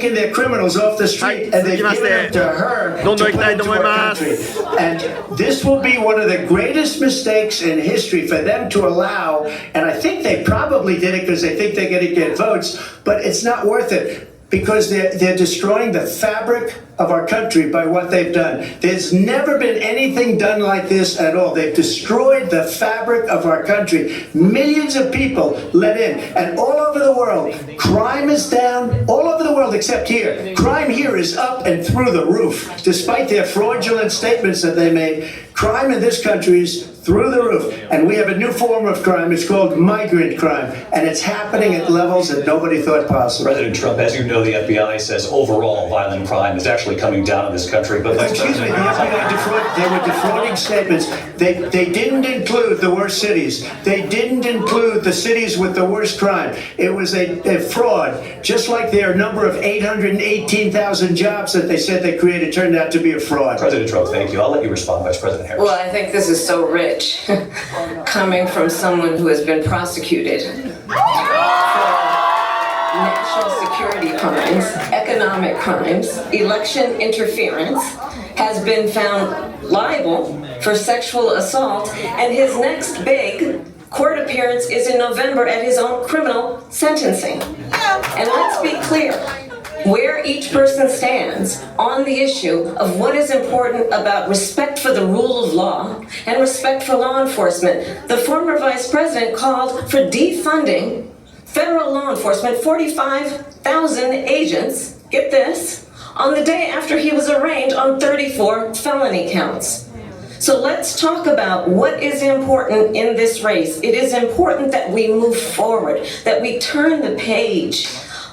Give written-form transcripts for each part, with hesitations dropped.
taken their criminals off the street and they've given them to her to put into our country. And this will be one of the greatest mistakes in history for them to allow, and I think they probably did it because they think they're going to get votes, but it's not worth it. Because they're destroying the fabric of our country by what they've done. There's never been anything done like this at all. They've destroyed the fabric of our country. Millions of people let in. And all over the world, crime is down. All over the world except here. Crime here is up and through the roof. Despite their fraudulent statements that they made, crime in this country is through the roof. And we have a new form of crime. It's called migrant crime. And it's happening at levels that nobody thought possible. President Trump, as you know, the FBI says overall violent crime is actually coming down in this country. But excuse me, the FBI they were defrauding statements. They didn't include the worst cities. They didn't include the cities with the worst crime. It was a fraud. Just like their number of 818,000 jobs that they said they created turned out to be a fraud. President Trump, thank you. I'll let you respond, Vice President Harris. Well, I think this is so rich, coming from someone who has been prosecuted for national security crimes, economic crimes, election interference, has been found liable for sexual assault, and his next big court appearance is in November at his own criminal sentencing. And let's be clear, where each person stands on the issue of what is important about respect for the rule of law and respect for law enforcement. The former vice president called for defunding federal law enforcement, 45,000 agents, get this, on the day after he was arraigned on 34 felony counts. So let's talk about what is important in this race. It is important that we move forward, that we turn the page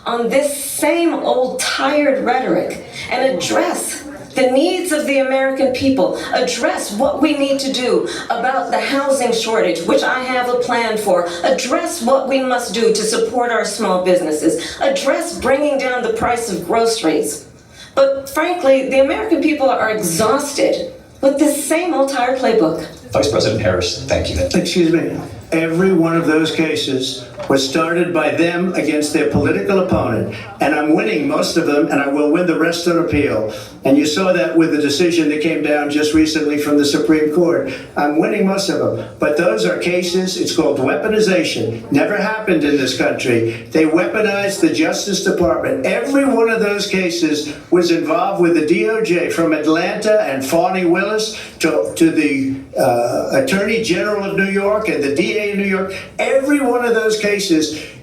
on this same old tired rhetoric and address the needs of the American people, address what we need to do about the housing shortage, which I have a plan for, address what we must do to support our small businesses, address bringing down the price of groceries. But frankly, the American people are exhausted with this same old tired playbook. Vice President Harris, thank you. Excuse me. Every one of those cases was started by them against their political opponent. And I'm winning most of them, and I will win the rest on appeal. And you saw that with the decision that came down just recently from the Supreme Court. I'm winning most of them. But those are cases, it's called weaponization. Never happened in this country. They weaponized the Justice Department. Every one of those cases was involved with the DOJ, from Atlanta and Fani Willis to the Attorney General of New York and the DA in New York. Every one of those cases.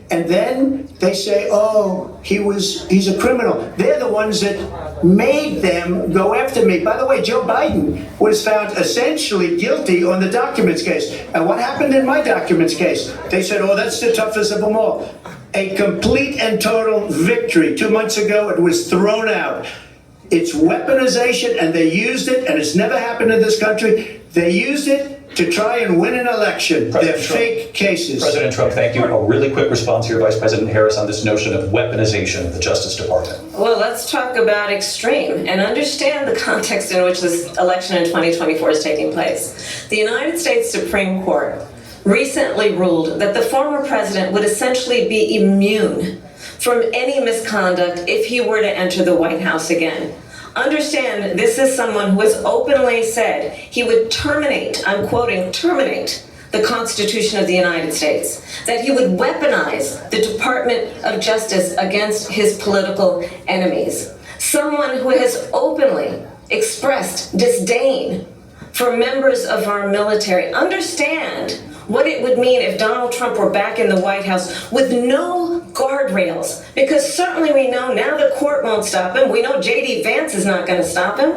And then they say, oh, he's a criminal. They're the ones that made them go after me. By the way, Joe Biden was found essentially guilty on the documents case. And what happened in my documents case? They said, oh, that's the toughest of them all. A complete and total victory. 2 months ago, it was thrown out. It's weaponization, and they used it, and it's never happened in this country. They used it to try and win an election. They're fake cases. President Trump, thank you. A really quick response here, Vice President Harris, on this notion of weaponization of the Justice Department. Well, let's talk about extreme and understand the context in which this election in 2024 is taking place. The United States Supreme Court recently ruled that the former president would essentially be immune from any misconduct if he were to enter the White House again. Understand, this is someone who has openly said he would terminate, I'm quoting, terminate the Constitution of the United States, that he would weaponize the Department of Justice against his political enemies. Someone who has openly expressed disdain for members of our military. Understand what it would mean if Donald Trump were back in the White House with no guardrails, because certainly we know now the court won't stop him. We know J.D. Vance is not going to stop him.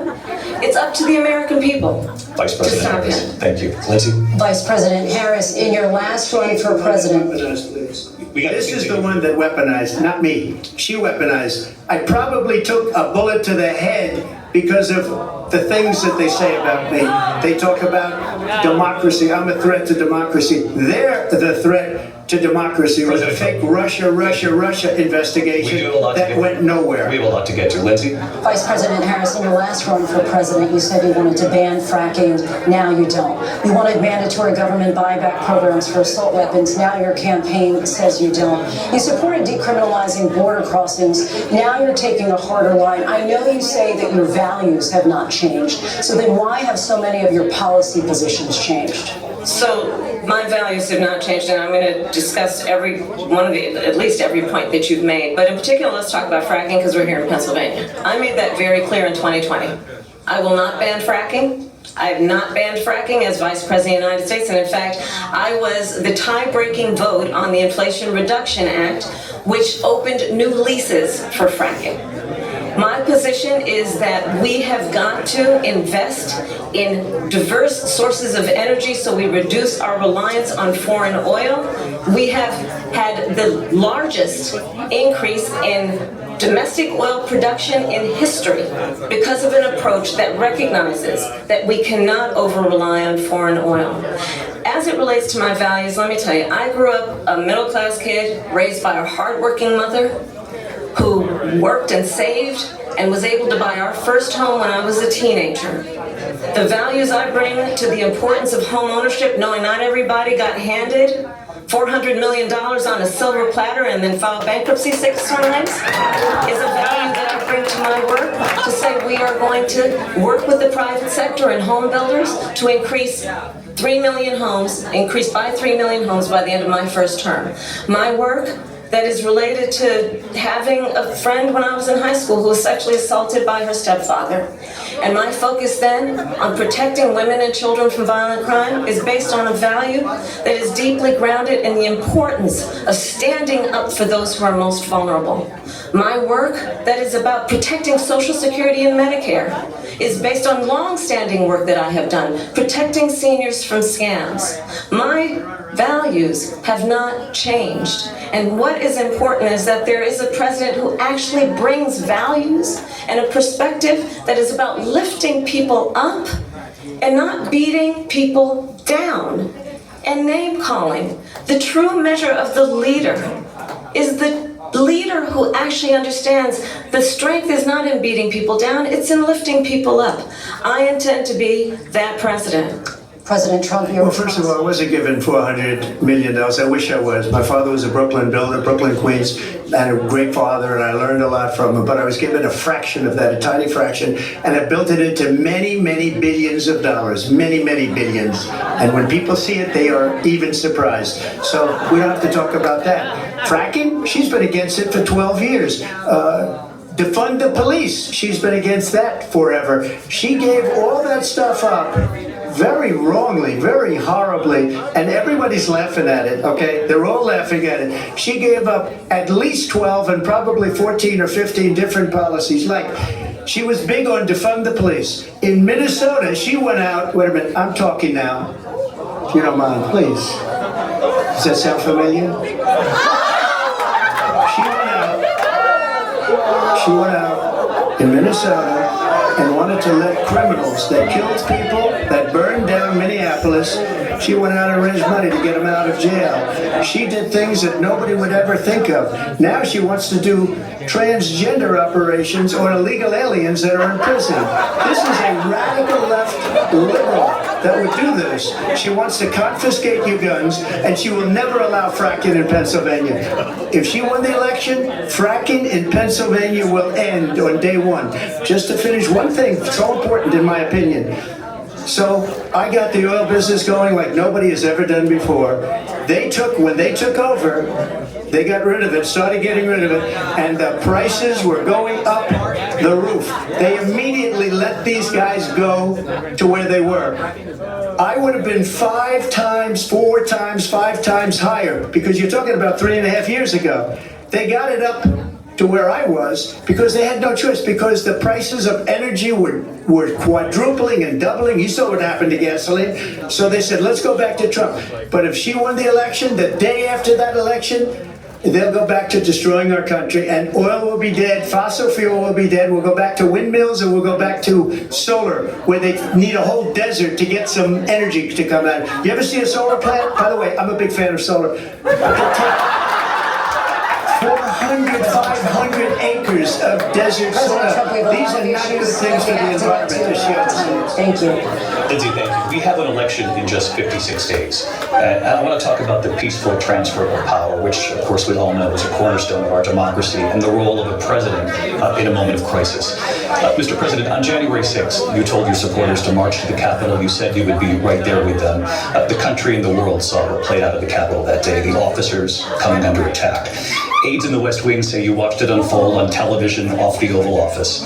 It's up to the American people Vice President to stop Harris, him. thank you. Lindsay? Vice President Harris, in your last run for president. This is the one that weaponized, not me. She weaponized. I probably took a bullet to the head because of the things that they say about me. They talk about democracy. I'm a threat to democracy. They're the threat to democracy was a President fake Russia investigation We do have a lot to that get- went nowhere. We have a lot to get to. Lindsay? Vice President Harris, in your last run for president, you said you wanted to ban fracking. Now you don't. You wanted mandatory government buyback programs for assault weapons. Now your campaign says you don't. You supported decriminalizing border crossings. Now you're taking a harder line. I know you say that your values have not changed. So then why have so many of your policy positions changed? So my values have not changed, and I'm going to discuss at least every point that you've made. But in particular, let's talk about fracking because we're here in Pennsylvania. I made that very clear in 2020. I will not ban fracking. I have not banned fracking as Vice President of the United States, and in fact, I was the tie-breaking vote on the Inflation Reduction Act, which opened new leases for fracking. My position is that we have got to invest in diverse sources of energy so we reduce our reliance on foreign oil. We have had the largest increase in domestic oil production in history because of an approach that recognizes that we cannot over-rely on foreign oil. As it relates to my values, let me tell you, I grew up a middle-class kid raised by a hardworking mother who worked and saved and was able to buy our first home when I was a teenager. The values I bring to the importance of home ownership, knowing not everybody got handed $400 million on a silver platter and then filed bankruptcy 6 times, is a value that I bring to my work, to say we are going to work with the private sector and home builders to increase 3 million homes, increase by 3 million homes by the end of my first term. My work that is related to having a friend when I was in high school who was sexually assaulted by her stepfather. And my focus then on protecting women and children from violent crime is based on a value that is deeply grounded in the importance of standing up for those who are most vulnerable. My work that is about protecting Social Security and Medicare is based on long-standing work that I have done, protecting seniors from scams. My values have not changed. And what is important is that there is a president who actually brings values and a perspective that is about lifting people up and not beating people down and name-calling. The true measure of the leader is the leader who actually understands the strength is not in beating people down, it's in lifting people up. I intend to be that president. President Trump, your Well, first of all, I wasn't given $400 million. I wish I was. My father was a Brooklyn builder, Brooklyn, Queens. I had a great father, and I learned a lot from him. But I was given a fraction of that, a tiny fraction, and I built it into many, many billions of dollars. Many, many billions. And when people see it, they are even surprised. So we don't have to talk about that. Fracking? She's been against it for 12 years. Defund the police. She's been against that forever. She gave all that stuff up very wrongly, very horribly, and everybody's laughing at it, okay? They're all laughing at it. She gave up at least 12 and probably 14 or 15 different policies. Like, she was big on defund the police. In Minnesota, she went out, wait a minute, I'm talking now, if you don't mind, please. Does that sound familiar? She went out in Minnesota and wanted to let criminals that killed people, that burned down Minneapolis, she went out and raised money to get them out of jail. She did things that nobody would ever think of. Now she wants to do transgender operations on illegal aliens that are in prison. This is a radical left liberal that would do this. She wants to confiscate your guns, and she will never allow fracking in Pennsylvania. If she won the election, fracking in Pennsylvania will end on day one. Just to finish one thing, so important in my opinion. So I got the oil business going like nobody has ever done before. When they took over, they got rid of it, started getting rid of it, and the prices were going up the roof. They immediately let these guys go to where they were. I would have been 5 times, 4 times, 5 times higher, because you're talking about 3.5 years ago. They got it up to where I was because they had no choice, because the prices of energy were quadrupling and doubling. You saw what happened to gasoline. So they said, let's go back to Trump. But if she won the election, the day after that election, they'll go back to destroying our country, and oil will be dead, fossil fuel will be dead, we'll go back to windmills, and we'll go back to solar, where they need a whole desert to get some energy to come out. You ever see a solar plant? By the way, I'm a big fan of solar. 400, 500 acres of desert soil. These are not good things for the environment. Thank you. Lindsay, thank you. We have an election in just 56 days. And I want to talk about the peaceful transfer of power, which, of course, we all know is a cornerstone of our democracy, and the role of a president in a moment of crisis. Mr. President, on January 6th, you told your supporters to march to the Capitol. You said you would be right there with them. The country and the world saw what played out at the Capitol that day, the officers coming under attack. Aides in the West Wing say you watched it unfold on television off the Oval Office.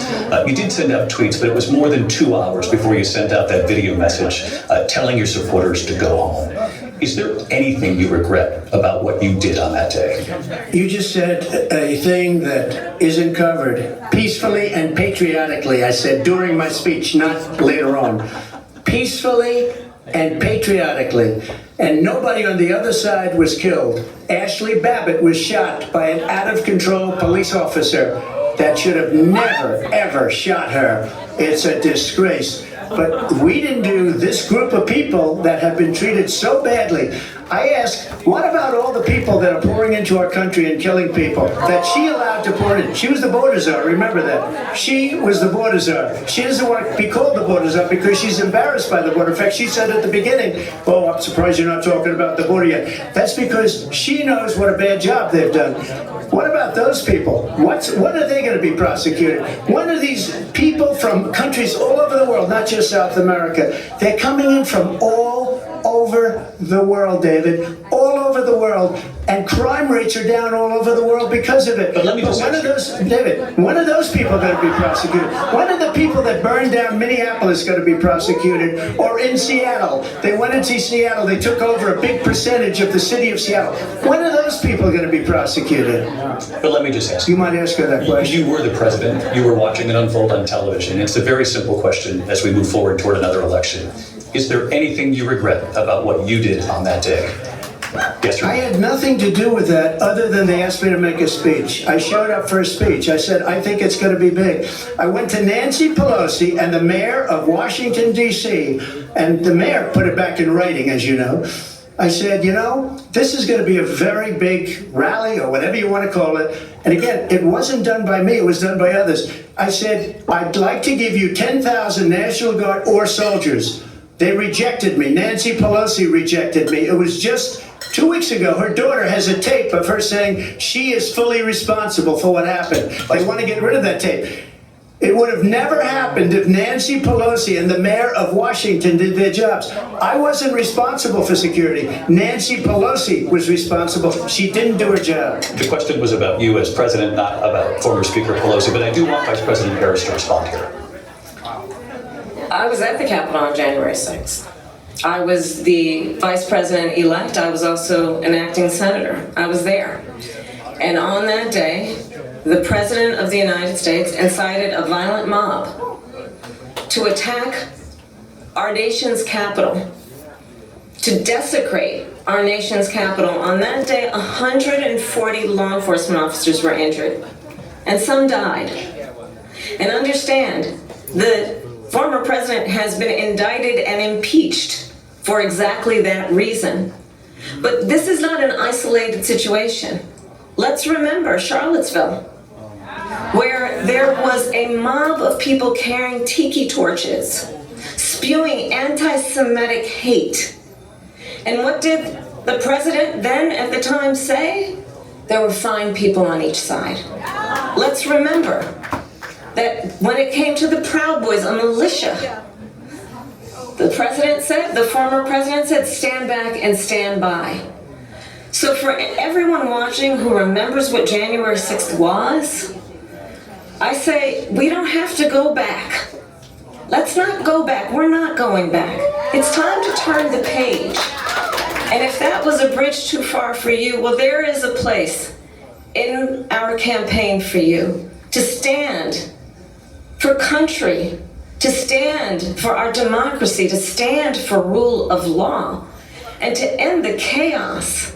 You did send out tweets, but it was more than 2 hours before you sent out that video message telling your supporters to go home. Is there anything you regret about what you did on that day? You just said a thing that isn't covered. Peacefully and patriotically, I said during my speech, not later on. Peacefully and patriotically. And nobody on the other side was killed. Ashley Babbitt was shot by an out-of-control police officer that should have never, ever shot her. It's a disgrace. But we didn't do this group of people that have been treated so badly. I ask, what about all the people that are pouring into our country and killing people that she allowed to pour in? She was the border czar, remember that. She was the border czar. She doesn't want to be called the border czar because she's embarrassed by the border. In fact, she said at the beginning, oh, I'm surprised you're not talking about the border yet. That's because she knows what a bad job they've done. What about those people? When are they going to be prosecuted? When are these people from countries all over the world, not just South America, they're coming in from all over the world, David, all over the world, and crime rates are down all over the world because of it. But let me just when are those, David, when are those people going to be prosecuted? When are the people that burned down Minneapolis going to be prosecuted? Or in Seattle, they went into Seattle, they took over a big percentage of the city of Seattle. When are those people going to be prosecuted? But let me just ask You might ask her that question. You were the president. You were watching it unfold on television. It's a very simple question as we move forward toward another election. Is there anything you regret about what you did on that day? Yes or no? I had nothing to do with that other than they asked me to make a speech. I showed up for a speech. I said, I think it's going to be big. I went to Nancy Pelosi and the mayor of Washington, D.C., and the mayor put it back in writing, as you know. I said, you know, this is going to be a very big rally or whatever you want to call it. And again, it wasn't done by me. It was done by others. I said, I'd like to give you 10,000 National Guard or soldiers. They rejected me. Nancy Pelosi rejected me. It was just 2 weeks ago. Her daughter has a tape of her saying she is fully responsible for what happened. They want to get rid of that tape. It would have never happened if Nancy Pelosi and the mayor of Washington did their jobs. I wasn't responsible for security. Nancy Pelosi was responsible. She didn't do her job. The question was about you as president, not about former Speaker Pelosi, but I do want Vice President Harris to respond here. I was at the Capitol on January 6th. I was the vice president-elect. I was also an acting senator. I was there. And on that day, the President of the United States incited a violent mob to attack our nation's capital, to desecrate our nation's capital. On that day, 140 law enforcement officers were injured, and some died. And understand, the former president has been indicted and impeached for exactly that reason. But this is not an isolated situation. Let's remember Charlottesville, where there was a mob of people carrying tiki torches, spewing anti-Semitic hate. And what did the president then at the time say? There were fine people on each side. Let's remember that when it came to the Proud Boys, a militia, the former president said, stand back and stand by. So for everyone watching who remembers what January 6th was, I say, we don't have to go back. Let's not go back. We're not going back. It's time to turn the page. And if that was a bridge too far for you, well, there is a place in our campaign for you to stand for country, to stand for our democracy, to stand for rule of law, and to end the chaos,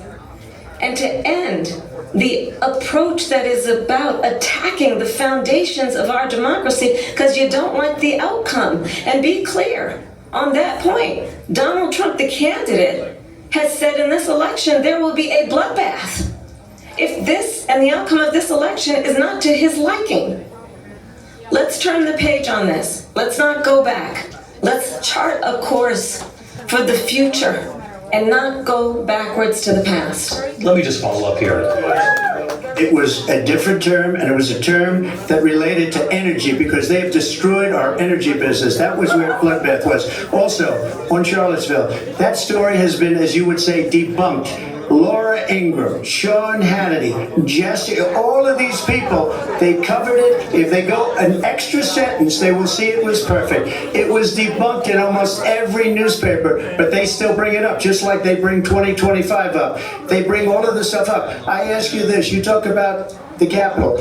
and to end the approach that is about attacking the foundations of our democracy because you don't like the outcome. And be clear on that point. Donald Trump, the candidate, has said in this election there will be a bloodbath if this and the outcome of this election is not to his liking. Let's turn the page on this. Let's not go back. Let's chart a course for the future and not go backwards to the past. Let me just follow up here. It was a different term, and it was a term that related to energy because they have destroyed our energy business. That was where bloodbath was. Also, on Charlottesville, that story has been, as you would say, debunked. Laura Ingraham, Sean Hannity, Jesse, all of these people, they covered it. If they go an extra sentence, they will see it was perfect. It was debunked in almost every newspaper, but they still bring it up, just like they bring 2025 up. They bring all of the stuff up. I ask you this, you talk about the Capitol.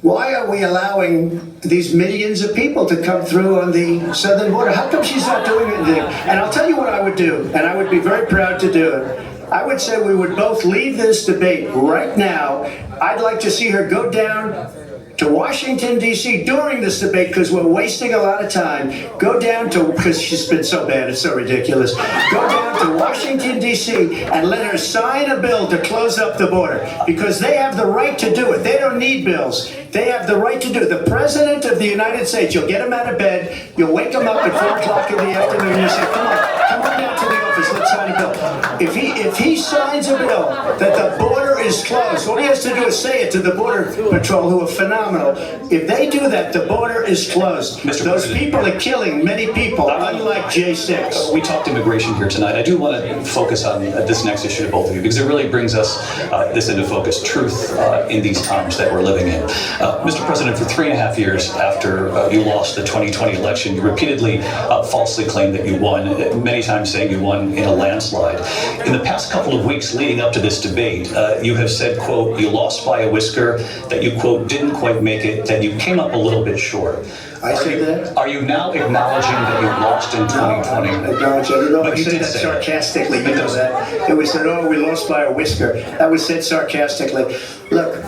Why are we allowing these millions of people to come through on the southern border? How come she's not doing anything? And I'll tell you what I would do, and I would be very proud to do it. I would say we would both leave this debate right now. I'd like to see her go down to Washington, D.C. during this debate because we're wasting a lot of time. Go down to, because she's been so bad, it's so ridiculous. Go down to Washington, D.C. and let her sign a bill to close up the border because they have the right to do it. They don't need bills. They have the right to do it. The President of the United States, you'll get him out of bed, you'll wake him up at 4 o'clock in the afternoon and you say, come on down to the office, let's sign a bill. If he signs a bill that the border is closed, all he has to do is say it to the Border Patrol, who are phenomenal. If they do that, the border is closed. Mr. Those President, people are killing many people, unlike J6. We talked immigration here tonight. I do want to focus on this next issue to both of you because it really brings us this into focus, truth in these times that we're living in. Mr. President, for 3.5 years after you lost the 2020 election, you repeatedly falsely claimed that you won, many times saying you won in a landslide. In the past couple of weeks leading up to this debate, you have said, quote, you lost by a whisker, that you, quote, didn't quite make it, that you came up a little bit short. I said that? Are you now acknowledging that you lost in 2020? I don't know But if you you said did that say that. sarcastically. You know that. It was said, oh, we lost by a whisker. That was said sarcastically. Look,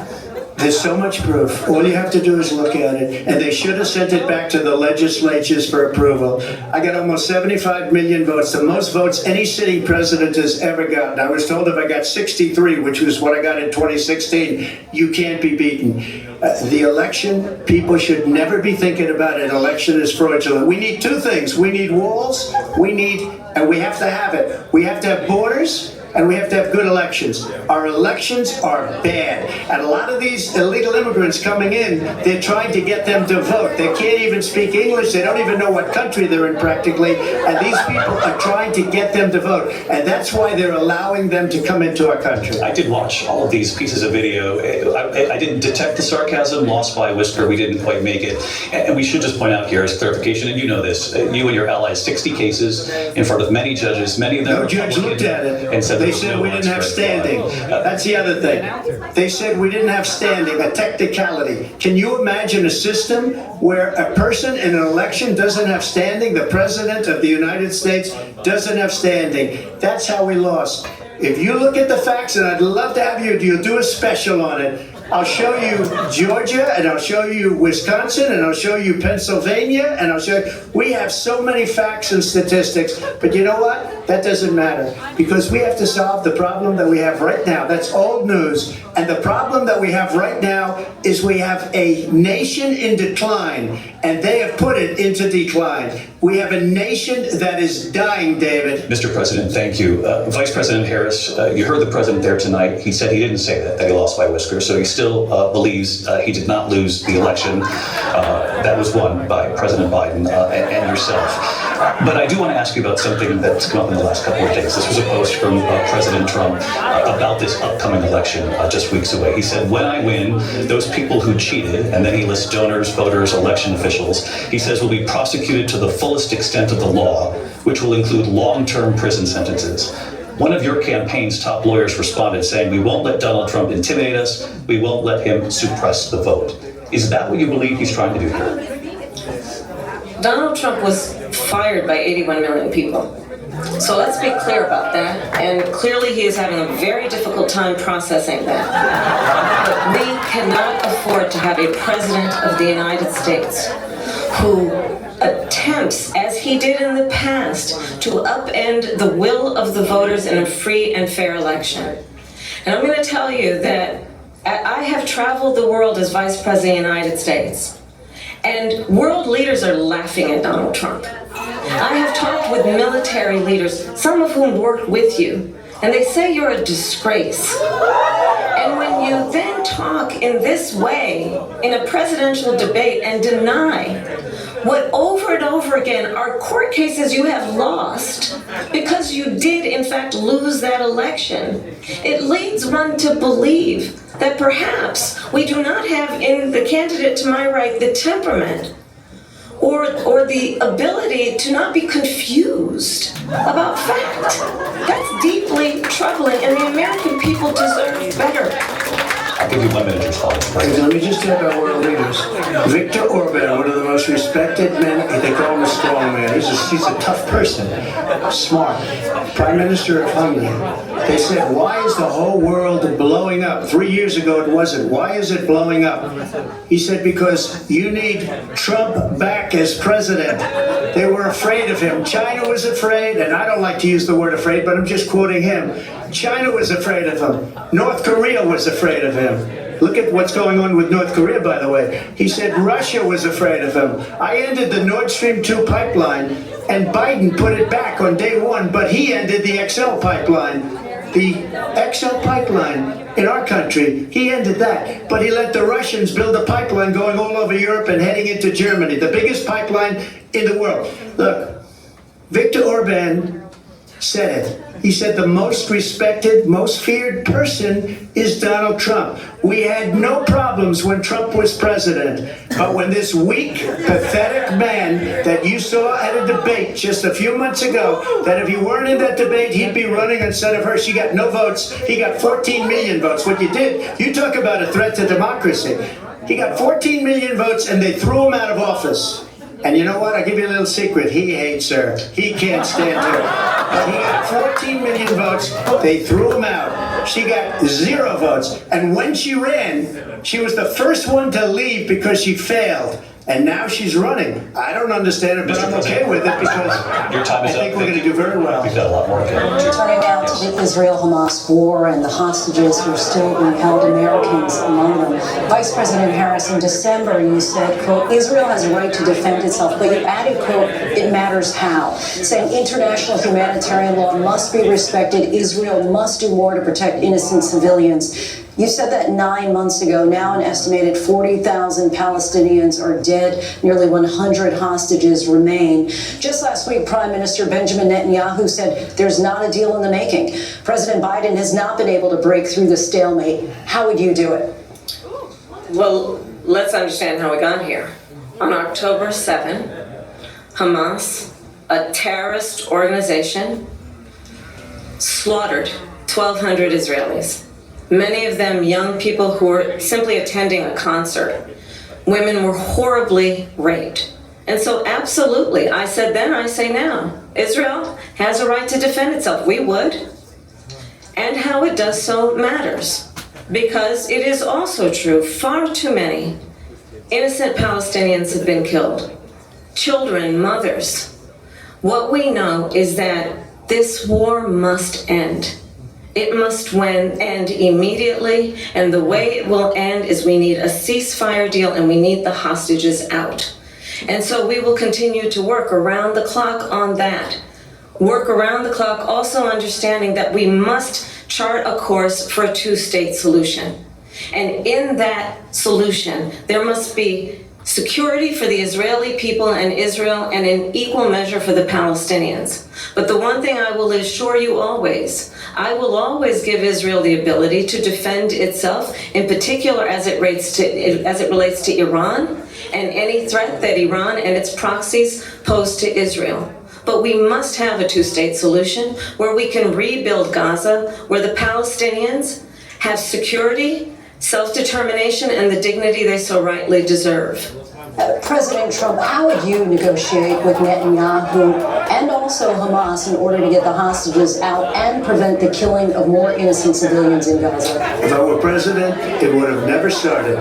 there's so much proof. All you have to do is look at it. And they should have sent it back to the legislatures for approval. I got almost 75 million votes, the most votes any sitting president has ever gotten. I was told if I got 63, which was what I got in 2016, you can't be beaten. The election, people should never be thinking about an election as fraudulent. We need two things. We need walls, and we have to have it. We have to have borders, and we have to have good elections. Our elections are bad. And a lot of these illegal immigrants coming in, they're trying to get them to vote. They can't even speak English. They don't even know what country they're in practically. And these people are trying to get them to vote. And that's why they're allowing them to come into our country. I did watch all of these pieces of video. I didn't detect the sarcasm, lost by a whisker, we didn't quite make it. And we should just point out here as clarification, and you know this, you and your allies, 60 cases in front of many judges, many of them No judge looked at it. and said They said we didn't have standing. That's the other thing. They said we didn't have standing, a technicality. Can you imagine a system where a person in an election doesn't have standing? The President of the United States doesn't have standing. That's how we lost. If you look at the facts, and I'd love to have you do a special on it, I'll show you Georgia, and I'll show you Wisconsin, and I'll show you Pennsylvania, and I'll show you. We have so many facts and statistics, but you know what? That doesn't matter, because we have to solve the problem that we have right now. That's old news. And the problem that we have right now is we have a nation in decline, and they have put it into decline. We have a nation that is dying, David. Mr. President, thank you. Vice President Harris, you heard the president there tonight. He said he didn't say that he lost by a whisker, so he still believes he did not lose the election that was won by President Biden and yourself. But I do want to ask you about something that's come up in the last couple of days. This was a post from President Trump about this upcoming election just weeks away. He said, when I win, those people who cheated, and then he lists donors, voters, election officials, he says will be prosecuted to the fullest extent of the law, which will include long-term prison sentences. One of your campaign's top lawyers responded saying, we won't let Donald Trump intimidate us, we won't let him suppress the vote. Is that what you believe he's trying to do here? Donald Trump was fired by 81 million people. So let's be clear about that, and clearly he is having a very difficult time processing that. But we cannot afford to have a president of the United States who attempts, as he did in the past, to upend the will of the voters in a free and fair election. And I'm going to tell you that I have traveled the world as Vice President of the United States, and world leaders are laughing at Donald Trump. I have talked with military leaders, some of whom worked with you, and they say you're a disgrace. And when you then talk in this way in a presidential debate and deny what over and over again are court cases you have lost because you did in fact lose that election, it leads one to believe that perhaps we do not have in the candidate to my right the temperament or the ability to not be confused about fact. That's deeply troubling, and the American people deserve better. I'll give you 1 minute to respond. Let me just talk about world leaders. Viktor Orban, one of the most respected men, they call him a strong man. He's a tough person, smart. Prime Minister of Hungary. They said, why is the whole world blowing up? 3 years ago it wasn't. Why is it blowing up? He said, because you need Trump back as president. They were afraid of him. China was afraid, and I don't like to use the word afraid, but I'm just quoting him. China was afraid of him. North Korea was afraid of him. Look at what's going on with North Korea, by the way. He said Russia was afraid of him. I ended the Nord Stream 2 pipeline, and Biden put it back on day one, but he ended the XL pipeline. The XL pipeline in our country, he ended that. But he let the Russians build a pipeline going all over Europe and heading into Germany, the biggest pipeline in the world. Look, Viktor Orban said it. He said the most respected, most feared person is Donald Trump. We had no problems when Trump was president. But when this weak, pathetic man that you saw at a debate just a few months ago, that if you weren't in that debate, he'd be running instead of her. She got no votes. He got 14 million votes. What you did, you talk about a threat to democracy. He got 14 million votes and they threw him out of office. And you know what? I'll give you a little secret. He hates her. He can't stand her. But he got 14 million votes. They threw him out. She got 0 votes. And when she ran, she was the first one to leave because she failed. And now she's running. I don't understand it, but I'm okay with it because Your time is I think up. we're going to do very well. We've got a lot more to get. Turning now to the Israel-Hamas war and the hostages who are still being held, Americans among them. Vice President Harris, in December you said, quote, Israel has a right to defend itself, but you added, quote, it matters how, saying international humanitarian law must be respected, Israel must do more to protect innocent civilians. You said that 9 months ago. Now an estimated 40,000 Palestinians are dead. Nearly 100 hostages remain. Just last week, Prime Minister Benjamin Netanyahu said there's not a deal in the making. President Biden has not been able to break through the stalemate. How would you do it? Well, let's understand how we got here. On October 7, Hamas, a terrorist organization, slaughtered 1,200 Israelis. Many of them young people who were simply attending a concert. Women were horribly raped. And so absolutely, I said then, I say now, Israel has a right to defend itself. We would. And how it does so matters. Because it is also true, far too many innocent Palestinians have been killed. Children, mothers. What we know is that this war must end. It must end immediately, and the way it will end is we need a ceasefire deal and we need the hostages out. And so we will continue to work around the clock on that. Work around the clock, also understanding that we must chart a course for a two-state solution. And in that solution, there must be security for the Israeli people and Israel, and in equal measure for the Palestinians. But the one thing I will assure you always, I will always give Israel the ability to defend itself, in particular as it relates to Iran and any threat that Iran and its proxies pose to Israel. But we must have a two-state solution where we can rebuild Gaza, where the Palestinians have security, self-determination, and the dignity they so rightly deserve. President Trump, how would you negotiate with Netanyahu and also Hamas in order to get the hostages out and prevent the killing of more innocent civilians in Gaza? If I were president, it would have never started.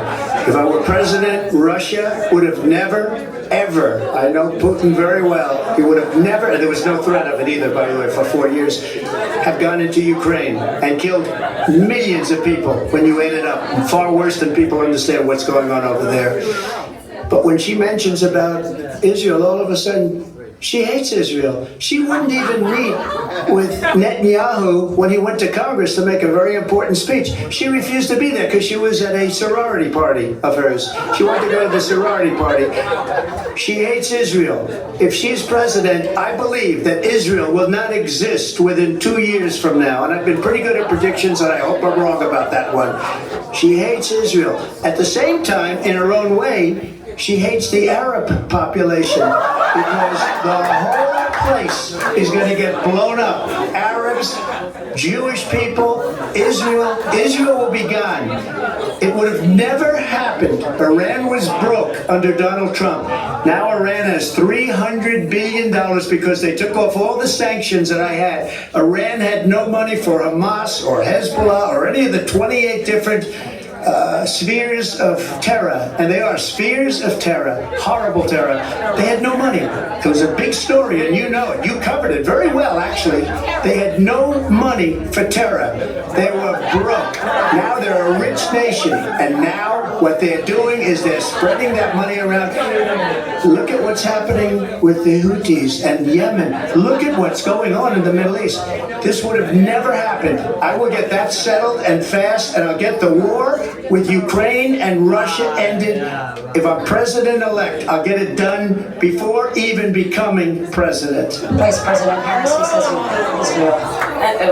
If I were president, Russia would have never, ever, I know Putin very well, he would have never, and there was no threat of it either, by the way, for 4 years, have gone into Ukraine and killed millions of people when you add it up. Far worse than people understand what's going on over there. But when she mentions about Israel, all of a sudden, she hates Israel. She wouldn't even meet with Netanyahu when he went to Congress to make a very important speech. She refused to be there because she was at a sorority party of hers. She wanted to go to the sorority party. She hates Israel. If she's president, I believe that Israel will not exist within 2 years from now. And I've been pretty good at predictions, and I hope I'm wrong about that one. She hates Israel. At the same time, in her own way, she hates the Arab population because the whole place is going to get blown up. Arabs, Jewish people, Israel will be gone. It would have never happened. Iran was broke under Donald Trump. Now Iran has $300 billion because they took off all the sanctions that I had. Iran had no money for Hamas or Hezbollah or any of the 28 different spheres of terror, and they are spheres of terror, horrible terror. They had no money. It was a big story, and you know it. You covered it very well, actually. They had no money for terror. They were broke. Now they're a rich nation, and now what they're doing is they're spreading that money around. Look at what's happening with the Houthis and Yemen. Look at what's going on in the Middle East. This would have never happened. I will get that settled and fast, and I'll get the war with Ukraine and Russia ended. If I'm president-elect, I'll get it done before even becoming president. Vice President Harris, he says you hate Israel.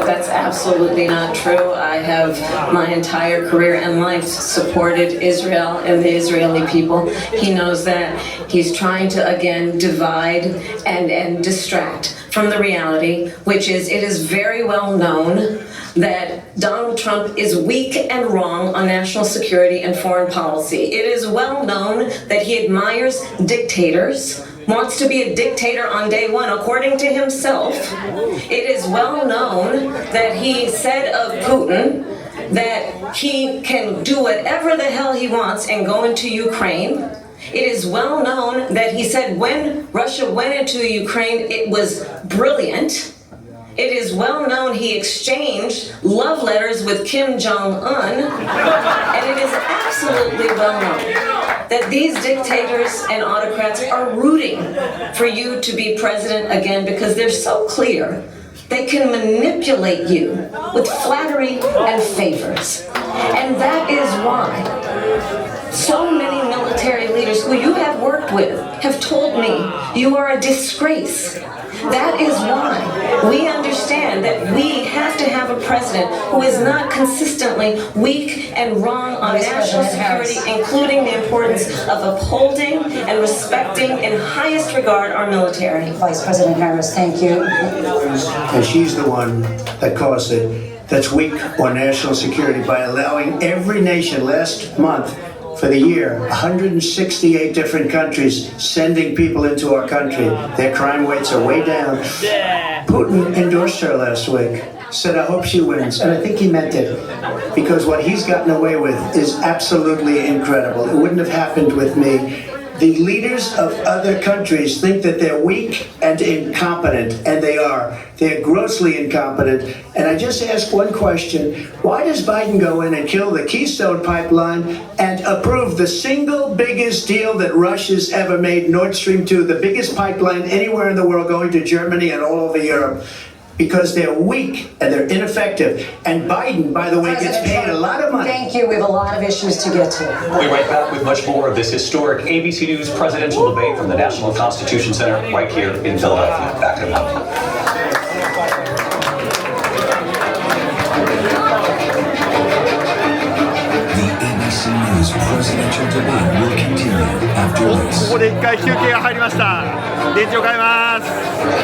That's absolutely not true. I have my entire career and life supported Israel and the Israeli people. He knows that. He's trying to, again, divide and distract from the reality, which is it is very well known that Donald Trump is weak and wrong on national security and foreign policy. It is well known that he admires dictators, wants to be a dictator on day one, according to himself. It is well known that he said of Putin that he can do whatever the hell he wants and go into Ukraine. It is well known that he said when Russia went into Ukraine, it was brilliant. It is well known he exchanged love letters with Kim Jong-un, and it is absolutely well known that these dictators and autocrats are rooting for you to be president again because they're so clear. They can manipulate you with flattery and favors. And that is why so many military leaders who you have worked with have told me you are a disgrace. That is why we understand that we have to have a president who is not consistently weak and wrong on national security, including the importance of upholding and respecting in highest regard our military. Vice President Harris, thank you. And she's the one that caused it, that's weak on national security by allowing every nation last month for the year, 168 different countries sending people into our country. Their crime rates are way down. Putin endorsed her last week, said, I hope she wins. And I think he meant it, because what he's gotten away with is absolutely incredible. It wouldn't have happened with me. The leaders of other countries think that they're weak and incompetent, and they are. They're grossly incompetent. And I just ask one question. Why does Biden go in and kill the Keystone Pipeline and approve the single biggest deal that Russia's ever made, Nord Stream 2, the biggest pipeline anywhere in the world going to Germany and all over Europe? Because they're weak and they're ineffective. And Biden, by the way, gets paid a lot of money. Thank you. We have a lot of issues to get to. We'll be right back with much more of this historic ABC News presidential debate from the National Constitution Center right here in Philadelphia. Back in a moment. The ABC News presidential debate will continue after this. ここで1回休憩が入りました。電池を変えます。